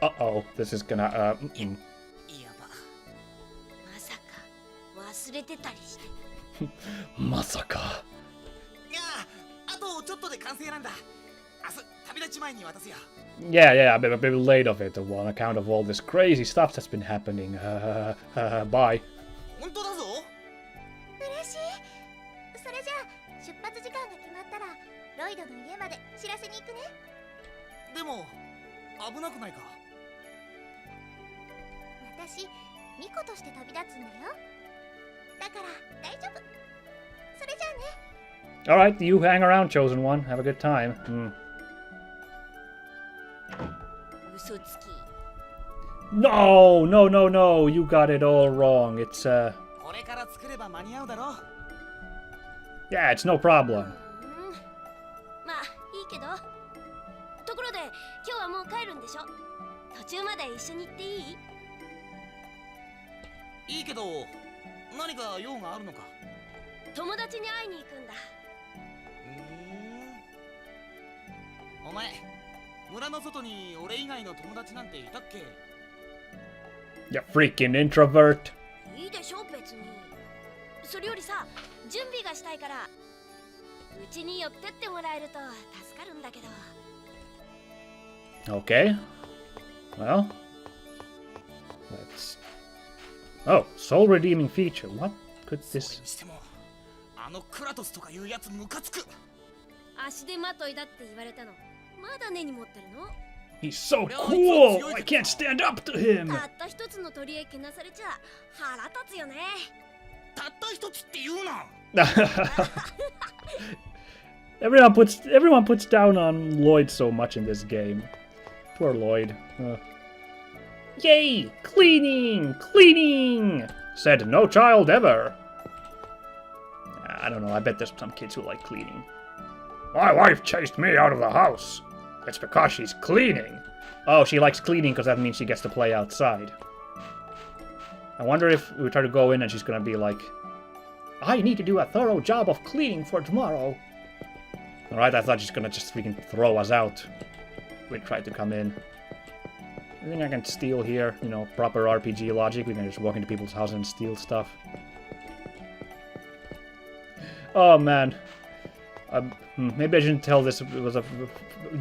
Uh-oh, this is gonna, まさか。いや、あとちょっとで完成なんだ。明日旅立ち前に渡すよ。Yeah, I'm a bit late of it on account of all this crazy stuff that's been happening. Bye. 本当だぞ。嬉しい。それじゃあ出発時間が決まったらロイドの家まで知らせに行くね。でも危なくないか。私ミコとして旅立つんだよ。だから大丈夫。それじゃあね。 Alright, you hang around, chosen one. Have a good time. No, no, no, no. You got it all wrong. It's, これから作れば間に合うだろう。 yeah, it's no problem. まあいいけど。ところで今日はもう帰るんでしょ。途中まで一緒に行っていい？いいけど何か用があるのか。友達に会いに行くんだ。お前村の外に俺以外の友達なんていたっけ？ You freaking introvert. いいでしょ別に。それよりさ、準備がしたいからうちに寄ってってもらえると助かるんだけど。 Okay. Well, let's... Oh, soul redeeming feature. What could それ this... にしてもあのクラトスとかいうやつムカつく。足手まといだって言われたのまだ根に持ってるの？ He's so cool! I can't stand up to him! たった一つの鳥へけなされちゃ腹立つよね。たった一つって言うな。Everyone puts down on Lloyd so much in this game. Poor Lloyd. Yay! Cleaning! Cleaning! Said no child ever. I don't know, I bet there's some kids who like cleaning. My wife chased me out of the house. It's because she's cleaning. Oh, she likes cleaning because that means she gets to play outside. I wonder if we try to go in and she's gonna be like, I need to do a thorough job of cleaning for tomorrow. Alright, I thought she's gonna just freaking throw us out. We tried to come in. I think I can steal here, you know, proper RPG logic. We can just walk into people's houses and steal stuff. Oh man. Maybe I shouldn't tell this. It was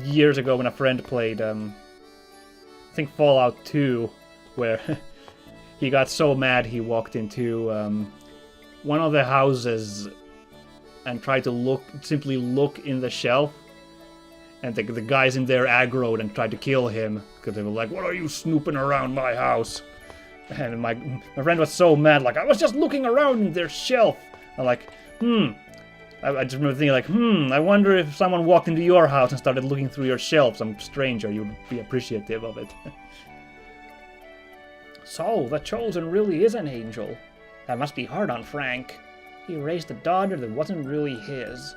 years ago when a friend played, I think Fallout 2, where he got so mad he walked into one of the houses and tried to simply look in the shelf, and the guys in there aggroed and tried to kill him because they were like, "What are you snooping around my house?" And my friend was so mad, like, "I was just looking around in their shelf." I'm like, I just remember thinking like, I wonder if someone walked into your house and started looking through your shelf, some stranger, you'd be appreciative of it. So, the Chosen really is an angel. That must be hard on Frank. He raised a daughter that wasn't really his.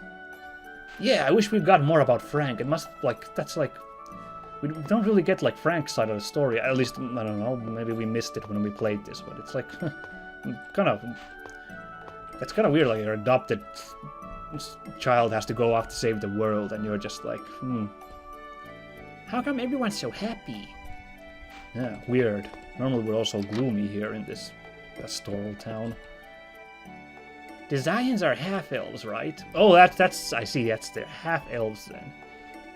Yeah, I wish we'd got more about Frank. It must, like, that's like... We don't really get, like, Frank's side of the story. At least, I don't know, maybe we missed it when we played this, but it's like, kind of... It's kind of weird, like, your adopted child has to go off to save the world, and you're just like, how come everyone's so happy? Yeah, weird. Normally we're also gloomy here in this pastoral town. The Zions are half-elves, right? Oh, that's I see, that's the half-elves then.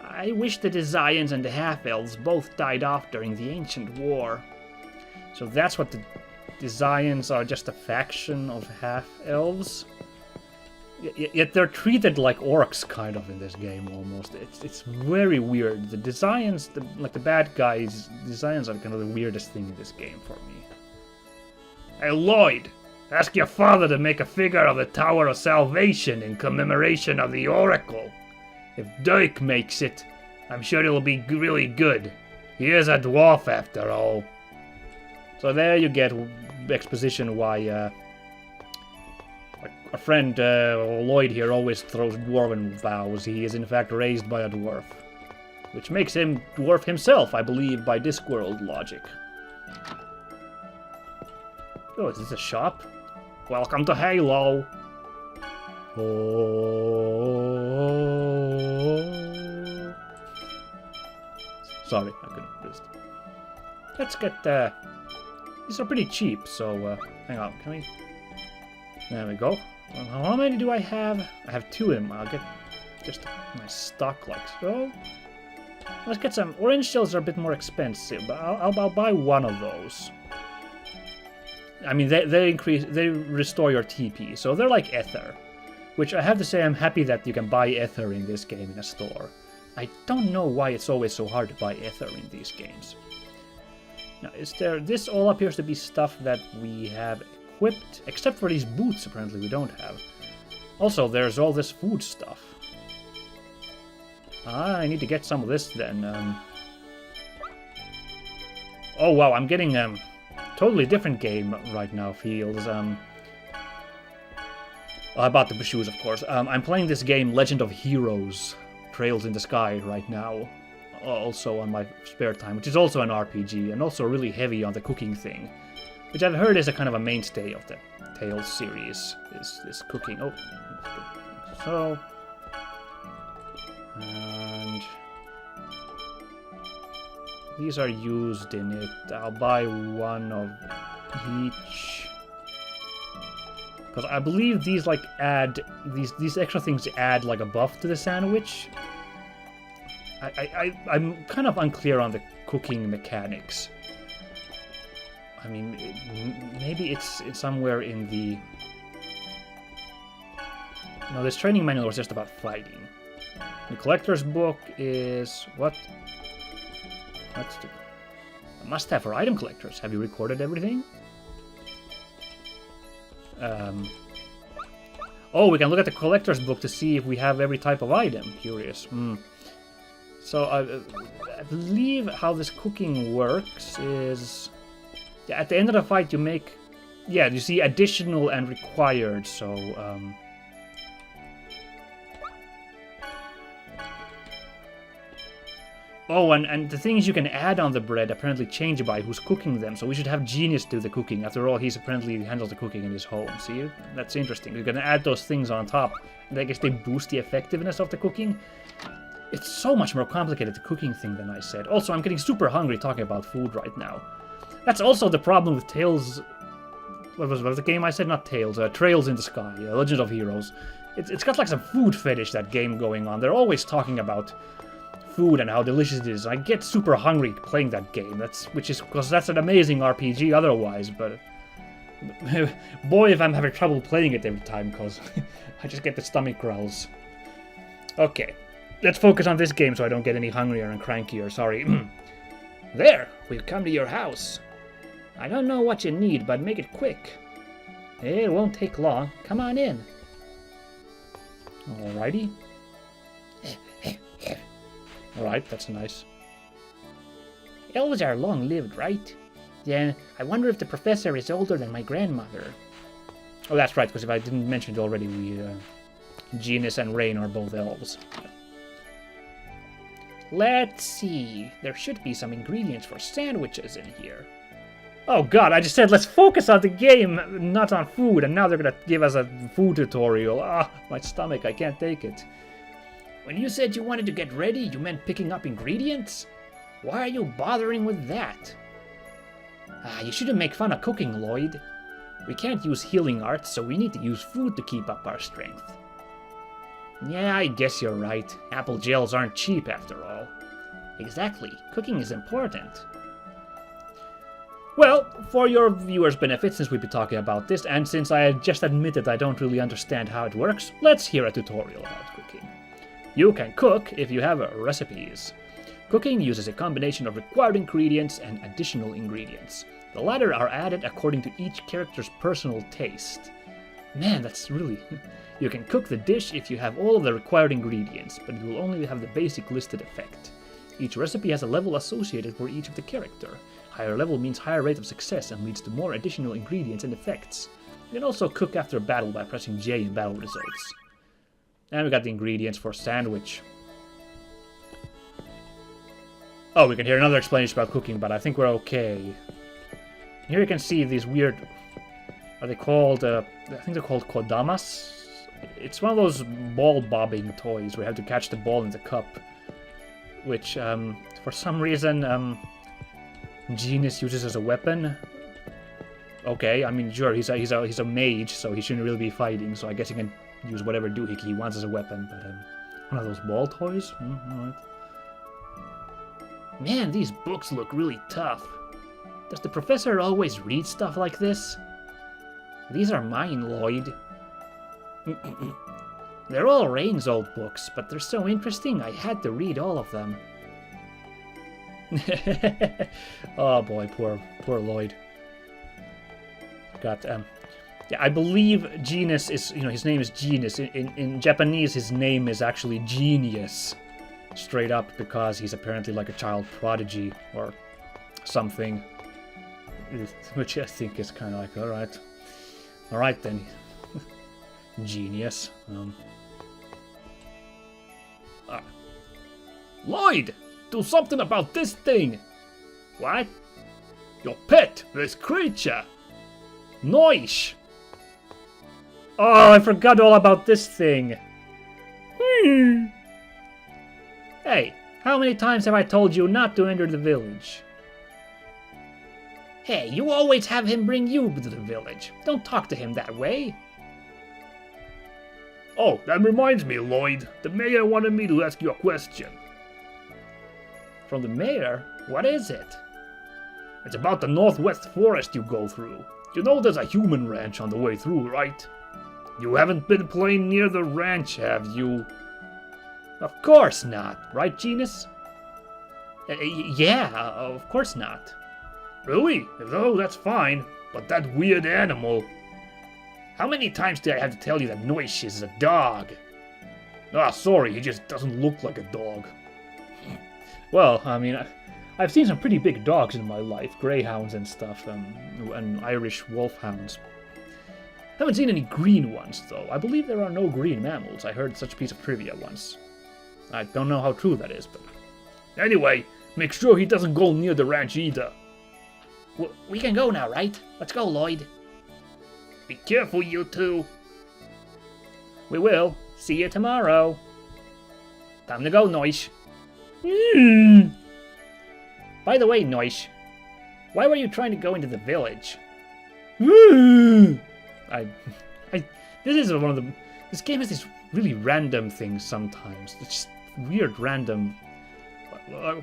I wish the Zions and the half-elves both died off during the Ancient War. So that's what the Zions are, just a faction of half-elves? Yet they're treated like orcs, kind of, in this game, almost. It's very weird. The Zions, like the bad guys, the Zions are kind of the weirdest thing in this game for me. Hey, Lloyd! Ask your father to make a figure of the Tower of Salvation in commemoration of the Oracle. If Dirk makes it, I'm sure it'll be really good. He is a dwarf, after all. So there you get exposition why, a friend, Lloyd here, always throws dwarven vows. He is in fact raised by a dwarf. Which makes him dwarf himself, I believe, by Discworld logic. Oh, is this a shop? Welcome to Halo! Oh. Sorry, I couldn't resist. Let's get, these are pretty cheap, so, hang on, can we... There we go. How many do I have? I have 2 in them. I'll get just my stock like so. Let's get some... Orange shells are a bit more expensive, but I'll buy 1 of those. I mean, they restore your TP, so they're like ether. Which I have to say, I'm happy that you can buy ether in this game in a store. I don't know why it's always so hard to buy ether in these games. Now, this all appears to be stuff that we have equipped, except for these boots apparently we don't have. Also, there's all this food stuff. I need to get some of this then. Oh wow, I'm getting totally different game right now, feels. I bought the shoes, of course. I'm playing this game, Legend of Heroes, Trails in the Sky, right now. Also on my spare time, which is also an RPG, and also really heavy on the cooking thing. Which I've heard is a kind of a mainstay of the Tales series, is this cooking. Oh, so... And... These are used in it. I'll buy 1 of each. Because I believe these like add these extra things add like a buff to the sandwich. I'm kind of unclear on the cooking mechanics. I mean, maybe it's somewhere in the... No, this training manual was just about fighting. The collector's book is... What? That's the... A must-have for item collectors. Have you recorded everything? Oh, we can look at the collector's book to see if we have every type of item. Curious. So, I believe how this cooking works is... At the end of the fight, you make... Yeah, you see additional and required, so... Oh, and the things you can add on the bread apparently change by who's cooking them, so we should have Genis do the cooking. After all, he's apparently handles the cooking in his home. See? That's interesting. You're gonna add those things on top, and I guess they boost the effectiveness of the cooking. It's so much more complicated, the cooking thing, than I said. Also, I'm getting super hungry talking about food right now. That's also the problem with Tales... What was the game I said? Not Tales. Trails in the Sky. Legend of Heroes. It's got like some food fetish, that game, going on. They're always talking about food and how delicious it is. I get super hungry playing that game. Because that's an amazing RPG otherwise, but... Boy, if I'm having trouble playing it every time, because I just get the stomach growls. Okay. Let's focus on this game so I don't get any hungrier and crankier, sorry. There! We've come to your house. I don't know what you need, but make it quick. It won't take long. Come on in. Alrighty. Alright, that's nice. Elves are long-lived, right? Then I wonder if the professor is older than my grandmother. Oh, that's right, because if I didn't mention it already, Genis and Rain are both elves. Let's see. There should be some ingredients for sandwiches in here. Oh god, I just said let's focus on the game, not on food, and now they're gonna give us a food tutorial. Ah, my stomach, I can't take it. When you said you wanted to get ready, you meant picking up ingredients? Why are you bothering with that? You shouldn't make fun of cooking, Lloyd. We can't use healing arts, so we need to use food to keep up our strength. Yeah, I guess you're right. Apple gels aren't cheap after all. Exactly. Cooking is important. Well, for your viewers' benefit, since we've been talking about this, and since I just admitted I don't really understand how it works, let's hear a tutorial about cooking. You can cook if you have recipes. Cooking uses a combination of required ingredients and additional ingredients. The latter are added according to each character's personal taste. Man, that's really... You can cook the dish if you have all of the required ingredients, but it will only have the basic listed effect. Each recipe has a level associated for each of the character. Higher level means higher rate of success and leads to more additional ingredients and effects. You can also cook after a battle by pressing J in battle results. And we got the ingredients for sandwich. Oh, we can hear another explanation about cooking, but I think we're okay. Here you can see these weird... Are they called... I think they're called kodamas? It's one of those ball bobbing toys where you have to catch the ball in the cup. which for some reason Genis uses as a weapon. Okay, I mean, sure, he's a mage, so he shouldn't really be fighting, so I guess he can use whatever doohickey he wants as a weapon, but one of those ball toys? Alright. Man, these books look really tough. Does the professor always read stuff like this? These are mine, Lloyd. They're all Rain's old books, but they're so interesting I had to read all of them. Oh boy, poor Lloyd. Got yeah, I believe Genis is, his name is Genis. In Japanese, his name is actually Genius, straight up, because he's apparently like a child prodigy or something, which I think is kind of like, all right then, Genius. Lloyd, do something about this thing. What? Your pet, this creature. Noish! Oh, I forgot all about this thing. Hey, how many times have I told you not to enter the village? Hey, you always have him bring you to the village. Don't talk to him that way. Oh, that reminds me, Lloyd. The mayor wanted me to ask you a question. From the mayor? What is it? It's about the northwest forest you go through. You know there's a human ranch on the way through, right? You haven't been playing near the ranch, have you? Of course not, right, Genis? Yeah, of course not. Really? Oh, that's fine. But that weird animal... How many times did I have to tell you that Noish is a dog? Ah, sorry, he just doesn't look like a dog. Well, I mean... I've seen some pretty big dogs in my life, greyhounds and stuff, and Irish wolfhounds. Haven't seen any green ones, though. I believe there are no green mammals. I heard such a piece of trivia once. I don't know how true that is, but... Anyway, make sure he doesn't go near the ranch either. We can go now, right? Let's go, Lloyd. Be careful, you two. We will. See you tomorrow. Time to go, Noish. By the way, Noish, why were you trying to go into the village? This game has these really random things sometimes. It's just weird, random.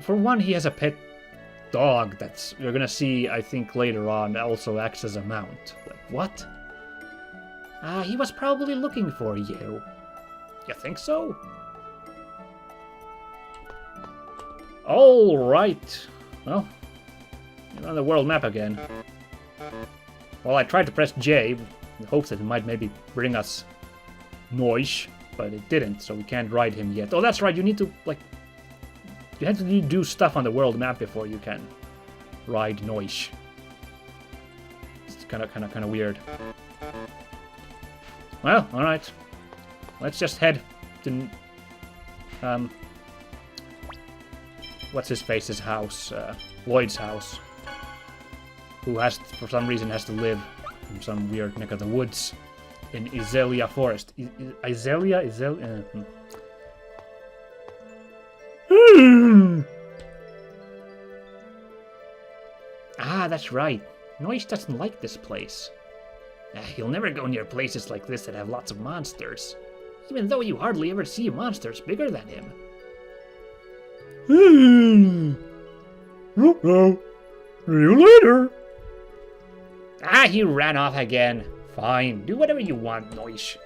For one, he has a pet dog that's, you're gonna see, I think, later on, also acts as a mount. Like, what? He was probably looking for you. You think so? Alright. Well, you're on the world map again. Well, I tried to press J in hopes that it might maybe bring us Noish, but it didn't, so we can't ride him yet. Oh, that's right, you need to, like... You have to do stuff on the world map before you can ride Noish. It's kind of weird. Well, alright. Let's just head to... What's-his-face's house? Lloyd's house. Who has, for some reason, has to live in some weird neck of the woods in Izelia Forest. Izelia? Ah, that's right. Noish doesn't like this place. He'll never go near places like this that have lots of monsters. Even though you hardly ever see monsters bigger than him. See you later. Ah, he ran off again. Fine, do whatever you want, Noish.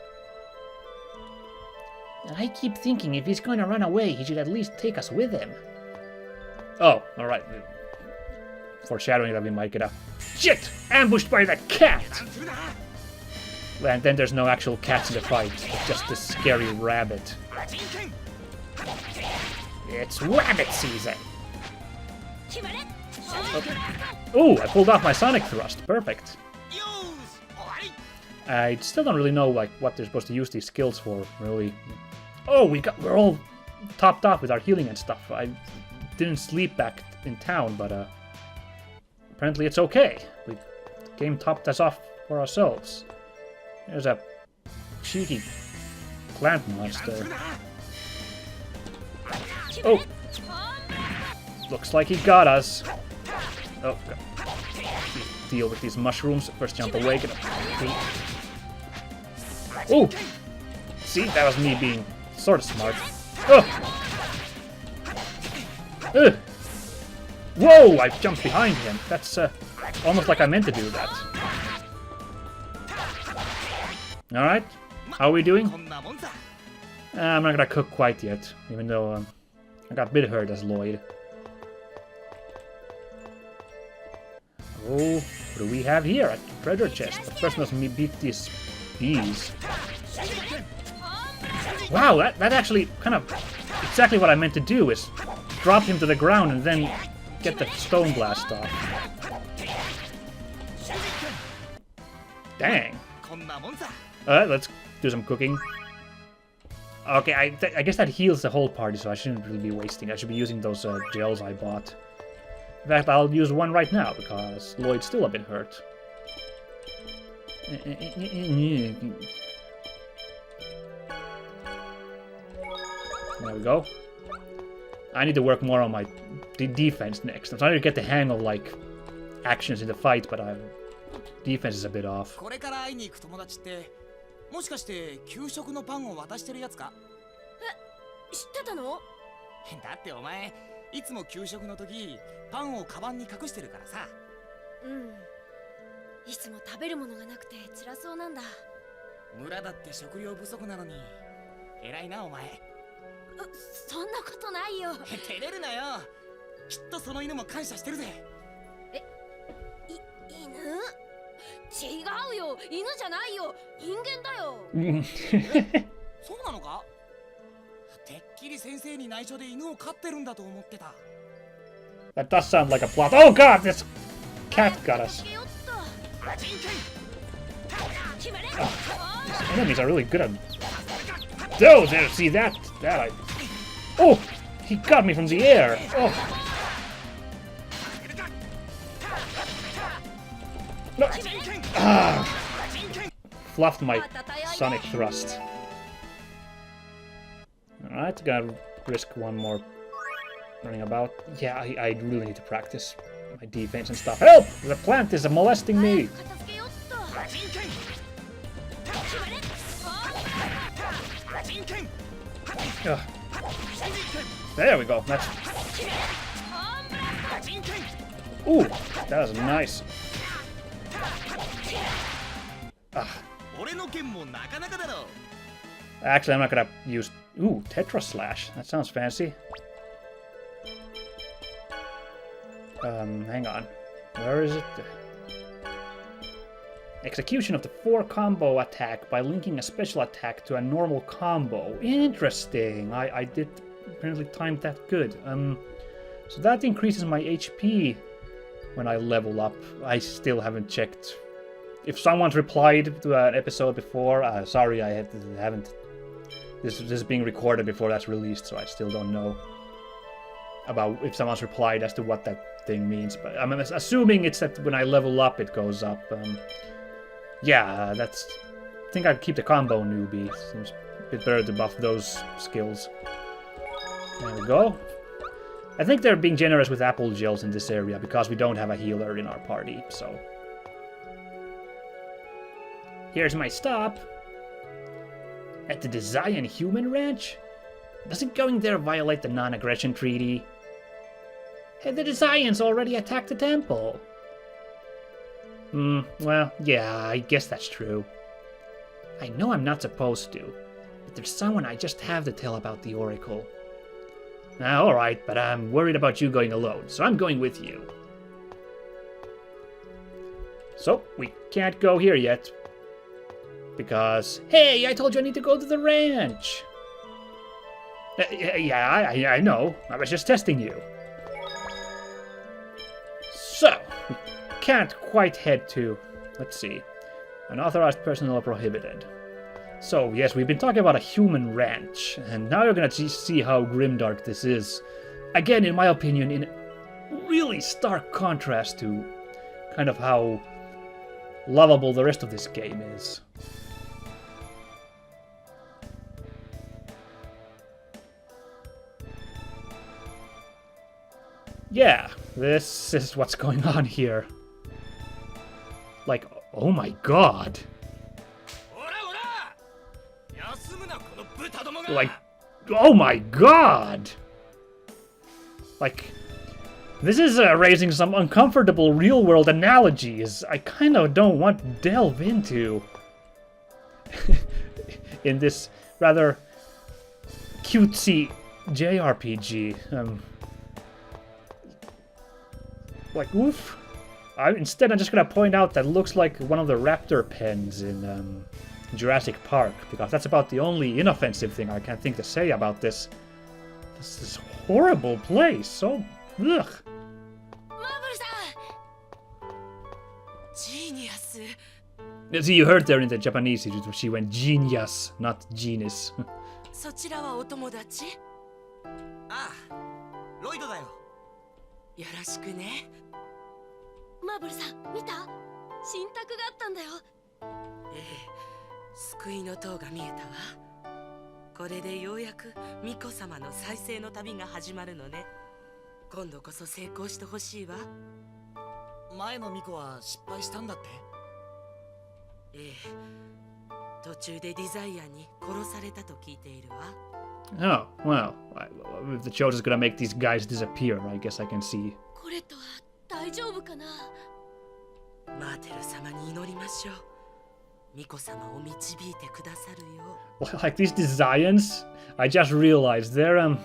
I keep thinking if he's going to run away, he should at least take us with him. Oh, alright. Foreshadowing that we might get a... Shit! Ambushed by the cat! And then there's no actual cats in the fight. It's just this scary rabbit. It's rabbit season! Oh, I pulled off my Sonic Thrust. Perfect. I still don't really know like what they're supposed to use these skills for, really. Oh, we're all topped off with our healing and stuff. I didn't sleep back in town, but apparently it's okay. The game topped us off for ourselves. There's a cheeky plant monster. Oh! Looks like he got us. Oh, God. Deal with these mushrooms. First jump away. Get up. Oh! See, that was me being sort of smart. Oh! Whoa! I jumped behind him. That's almost like I meant to do that. Alright. How are we doing? I'm not gonna cook quite yet, even though I got a bit hurt as Lloyd. Oh, what do we have here? A treasure chest. But first let me beat these bees. Wow, that actually kind of exactly what I meant to do is drop him to the ground and then get the stone blast off. Dang. Let's do some cooking. Okay, I guess that heals the whole party, so I shouldn't really be wasting. I should be using those gels I bought. In fact, I'll use one right now, because Lloyd's still a bit hurt. There we go. I need to work more on my defense next. I'm trying to get the hang of, like, actions in the fight, but defense is a bit off. これから会いに行く友達ってもしかして給食のパンを渡してるやつか？知ってたの？だってお前いつも給食の時パンをカバンに隠してるからさ。いつも食べるものがなくて辛そうなんだ。村だって食料不足なのに偉いなお前。そんなことないよ。照れるなよ。きっとその犬も感謝してるぜ。犬？違うよ。犬じゃないよ。人間だよ。そうなのか？てっきり先生に内緒で犬を飼ってるんだと思ってた。That does sound like a plot. Oh god, this cat got us. These enemies are really good at... Oh, there, see that? Oh! He got me from the air! Oh! No! Ah! Fluffed my sonic thrust. Alright, gotta risk one more running about. Yeah, I really need to practice my defense and stuff. Help! The plant is molesting me! Ugh. There we go. That's... Ooh, that was nice. Actually, I'm not gonna use... Ooh, Tetra Slash. That sounds fancy. Hang on. Where is it? Execution of the 4 combo attack by linking a special attack to a normal combo. Interesting. I did apparently time that good. So that increases my HP when I level up. I still haven't checked. If someone's replied to an episode before, sorry, I haven't. This is being recorded before that's released, so I still don't know about if someone's replied as to what that thing means. But I'm assuming it's that when I level up, it goes up. Yeah, that's... I think I'd keep the combo newbie. Seems a bit better to buff those skills. There we go. I think they're being generous with apple gels in this area because we don't have a healer in our party, so... Here's my stop. At the Zion Human Ranch? Doesn't going there violate the non-aggression treaty? Hey, the Zions already attacked the temple. Well, yeah, I guess that's true. I know I'm not supposed to, but there's someone I just have to tell about the Oracle. Alright, but I'm worried about you going alone, so I'm going with you. So, we can't go here yet. Because, hey, I told you I need to go to the ranch! Yeah, I know. I was just testing you. So, we can't quite head to... Let's see. Unauthorized personnel prohibited. So, yes, we've been talking about a human ranch, and now you're gonna see how grimdark this is. Again, in my opinion, in really stark contrast to kind of how lovable the rest of this game is. Yeah, this is what's going on here. Like, oh my god. Like, oh my god. Like, this is raising some uncomfortable real-world analogies I kind of don't want to delve into in this rather cutesy JRPG. Like, oof. Instead, I'm just gonna point out that it looks like one of the raptor pens in Jurassic Park, because that's about the only inoffensive thing I can think to say about this. This is horrible place. So, ugh. Genius. See, you heard there in the Japanese, she went genius, not Genis. そちらはお友達？ああ、ロイドだよ。よろしくね。マーブルさん、見た？新宅があったんだよ。ええ、救いの塔が見えたわ。これでようやくミコ様の再生の旅が始まるのね。今度こそ成功してほしいわ。前のミコは失敗したんだって。ええ、途中でディザイアに殺されたと聞いているわ。Oh, well, if the Chosen is gonna make these guys disappear, I guess I can see. コレットは大丈夫かな？マーテル様に祈りましょう。ミコ様を導いてくださるよ。Like these designs, I just realized they're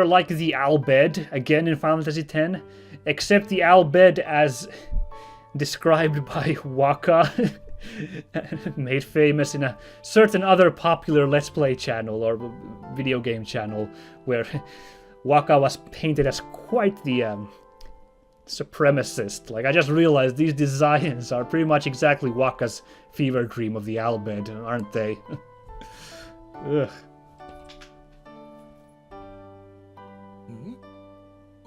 like the Albed again in Final Fantasy X, except the Albed as described by Waka, made famous in a certain other popular Let's Play channel or video game channel, where Waka was painted as quite the supremacist. Like, I just realized these designs are pretty much exactly Waka's fever dream of the Albed, aren't they? Ugh.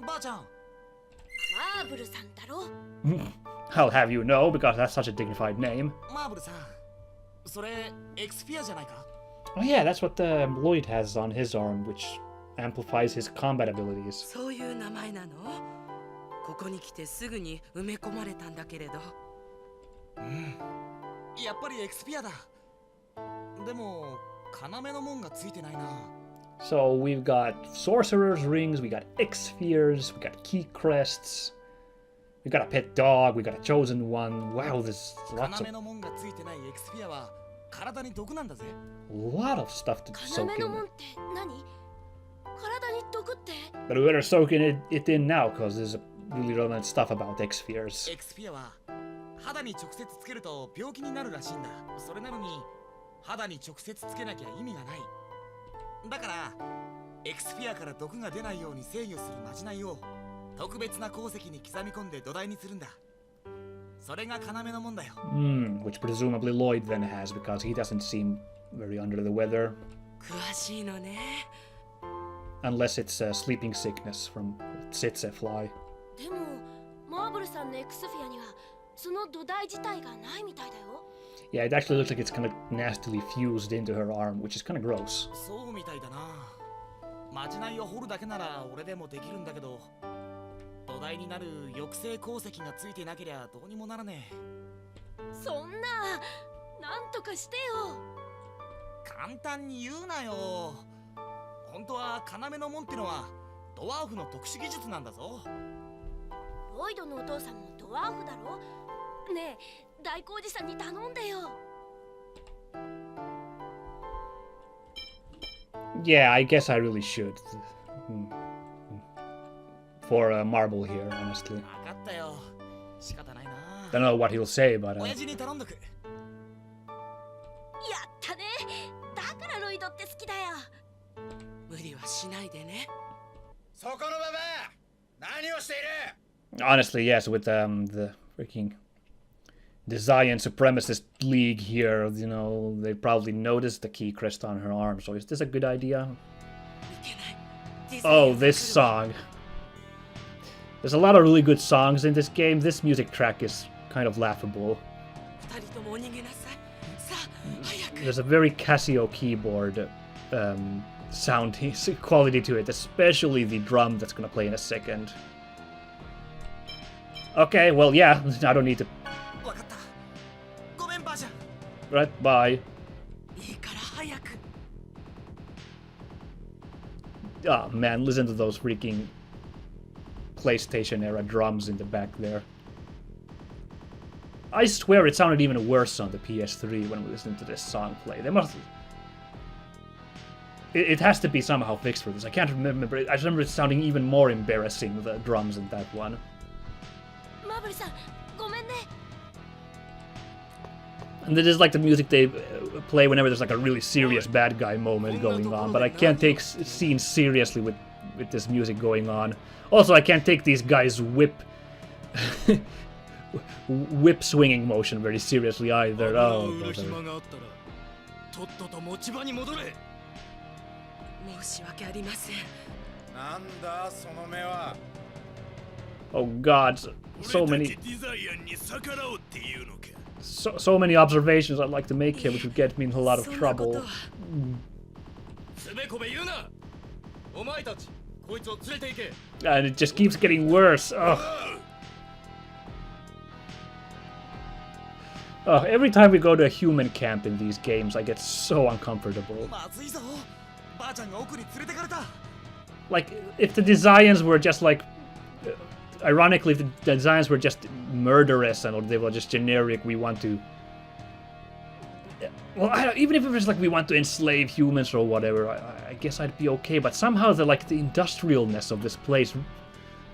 ばあちゃん。マーブルさんだろ？ I'll have you know, because that's such a dignified name. マーブルさん。それエクスピアじゃないか？ Oh yeah, that's what Lloyd has on his arm, which amplifies his combat abilities. そういう名前なの？ここに来てすぐに埋め込まれたんだけれど。うん。やっぱりエクスピアだ。でも要の門がついてないな。So we've got sorcerer's rings, we got X spheres, we got key crests, we got a pet dog, we got a chosen one. Wow, there's lots of 要の門がついてないエクスピアは体に毒なんだぜ。lot of stuff to 要 soak の in. 門って何？体に毒って？ But we better soak it in now, because there's really relevant stuff about X spheres. エクスピアは肌に直接つけると病気になるらしいんだ。それなのに肌に直接つけなきゃ意味がない。だからエクスピアから毒が出ないように制御するまじないを特別な鉱石に刻み込んで土台にするんだ。それが要の門だよ。Which presumably Lloyd then has, because he doesn't seem very under the weather. 詳しいのね。Unless it's sleeping sickness from tsetse fly. でもマーブルさんのエクスフィアにはその土台自体がないみたいだよ。Yeah, it actually looks like it's kind of nastily fused into her arm, which is kind of gross. そうみたいだな。まじないを掘るだけなら俺でもできるんだけど、土台になる抑制鉱石がついてなけりゃどうにもならねえ。そんな、なんとかしてよ。簡単に言うなよ。本当は要の門ってのはドワーフの特殊技術なんだぞ。ロイドのお父さんもドワーフだろ？ねえ、大工事さんに頼んでよ。Yeah, I guess I really should. For a marble here, honestly. 分かったよ。仕方ないな。Don't know what he'll say, but 親父に頼んどく。やったね。だからロイドって好きだよ。無理はしないでね。そこのババア、何をしている？ honestly, yes, with the freaking Zion Supremacist League here, you know, they probably noticed the key crest on her arm, so is this a good idea? Oh, this song. There's a lot of really good songs in this game. This music track is kind of laughable. There's a very Casio keyboard sound quality to it, especially the drum that's gonna play in a second. Okay, well, yeah, I don't need to. わかった。ごめんばあちゃん。 Right, bye. いいから早く。 Oh man, listen to those freaking PlayStation era drums in the back there. I swear it sounded even worse on the PS3 when we listened to this song play. They must. It has to be somehow fixed for this. I can't remember. I remember it sounding even more embarrassing, the drums in that one. マブルさん、ごめんね。 And this is like the music they play whenever there's like a really serious bad guy moment going on. But I can't take scenes seriously with this music going on. Also, I can't take these guys' whip swinging motion very seriously either. Oh, brother. 申し訳ありません。 なんだその目は。 Oh God, so many observations I'd like to make here, which would get me in a lot of trouble. つべこべ言うな。お前たち、こいつを連れて行け。 And it just keeps getting worse. Ugh. Every time we go to a human camp in these games, I get so uncomfortable. まずいぞ。ばあちゃんが奥に連れてかれた。 Like, if the designs were just like... ironically, if the designs were just murderous and they were just generic, we want to... Well, even if it was like we want to enslave humans or whatever, I guess I'd be okay. But somehow the industrialness of this place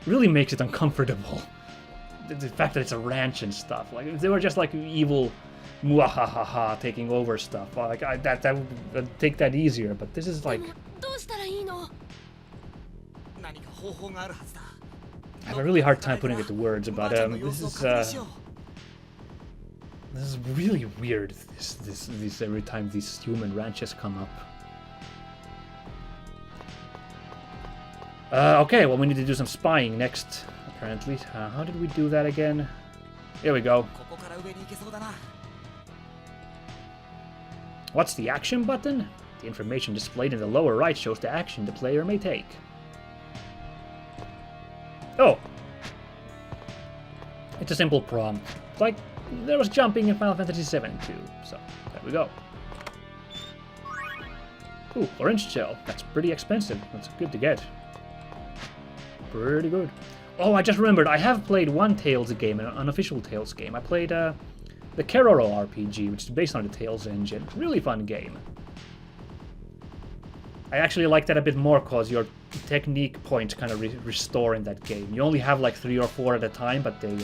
really makes it uncomfortable. The fact that it's a ranch and stuff. Like, if they were just like evil muahahaha taking over stuff, like that would take that easier. But this is like... どうしたらいいの？ 何か方法があるはずだ。 I have a really hard time putting it to words, but this is really weird. This every time these human ranches come up. Okay, well we need to do some spying next, apparently. How did we do that again? Here we go. ここから上に行けそうだな。 What's the action button? The information displayed in the lower right shows the action the player may take. Oh! It's a simple prompt. Like, there was jumping in Final Fantasy VII too, so there we go. Ooh, orange shell. That's pretty expensive. That's good to get. Pretty good. Oh, I just remembered, I have played one Tales game, an unofficial Tales game. I played the Keroro RPG, which is based on the Tales engine. Really fun game. I actually like that a bit more because your technique points kind of restore in that game. You only have like 3 or 4 at a time, but they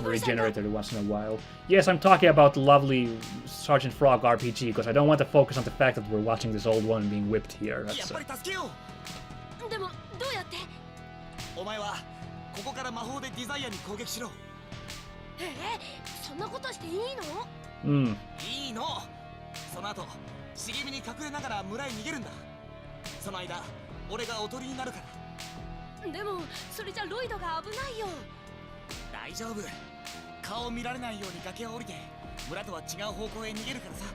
regenerate every once in a while. Yes, I'm talking about the lovely Sergeant Frog RPG because I don't want to focus on the fact that we're watching this old one being whipped here. やっ That's, ぱり助けよう。でもどうやって？お前はここから魔法でデザイアに攻撃しろ。そんなことしていいの？いいの。その後、茂みに隠れながら村へ逃げるんだ。その間、俺がおとりになるから。でもそれじゃロイドが危ないよ。大丈夫。顔を見られないように崖を降りて、村とは違う方向へ逃げるからさ。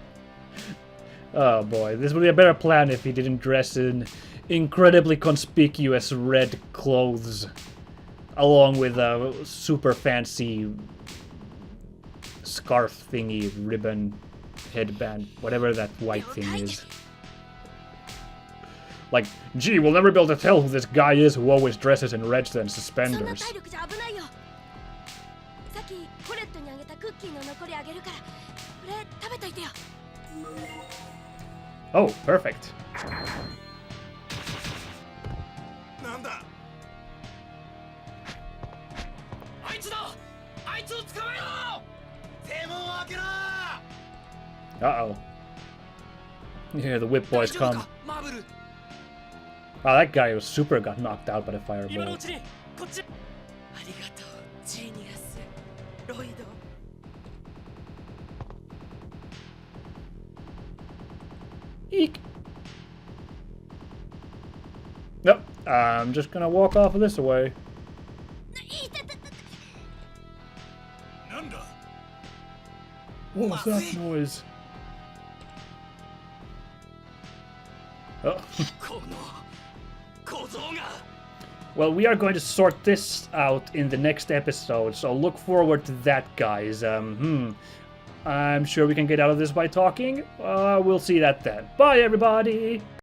Oh boy, this would be a better plan if he didn't dress in incredibly conspicuous red clothes, along with a super fancy scarf thingy, ribbon, headband, whatever that white thing is. Like, gee, we'll never be able to tell who this guy is who always dresses in reds and そんな suspenders. 体力じゃ危ないよ。さっきコレットにあげたクッキーの残りあげるから、これ食べといてよ。Oh, perfect. なんだ。あいつだ。あいつを捕まえろ。正門を開けろ。Uh-oh. Here, the whip boys 大丈夫 come. か、マーブル。 Oh, that guy was super got knocked out by the 今の fireball. うちにこっち。ありがとう、ジーニアス、ロイド。 Eek. Nope. I'm just gonna walk off of this away. なんだ。 What was that noise? Oh. この小僧が Well, we are going to sort this out in the next episode, so look forward to that, guys. I'm sure we can get out of this by talking. We'll see that then. Bye, everybody!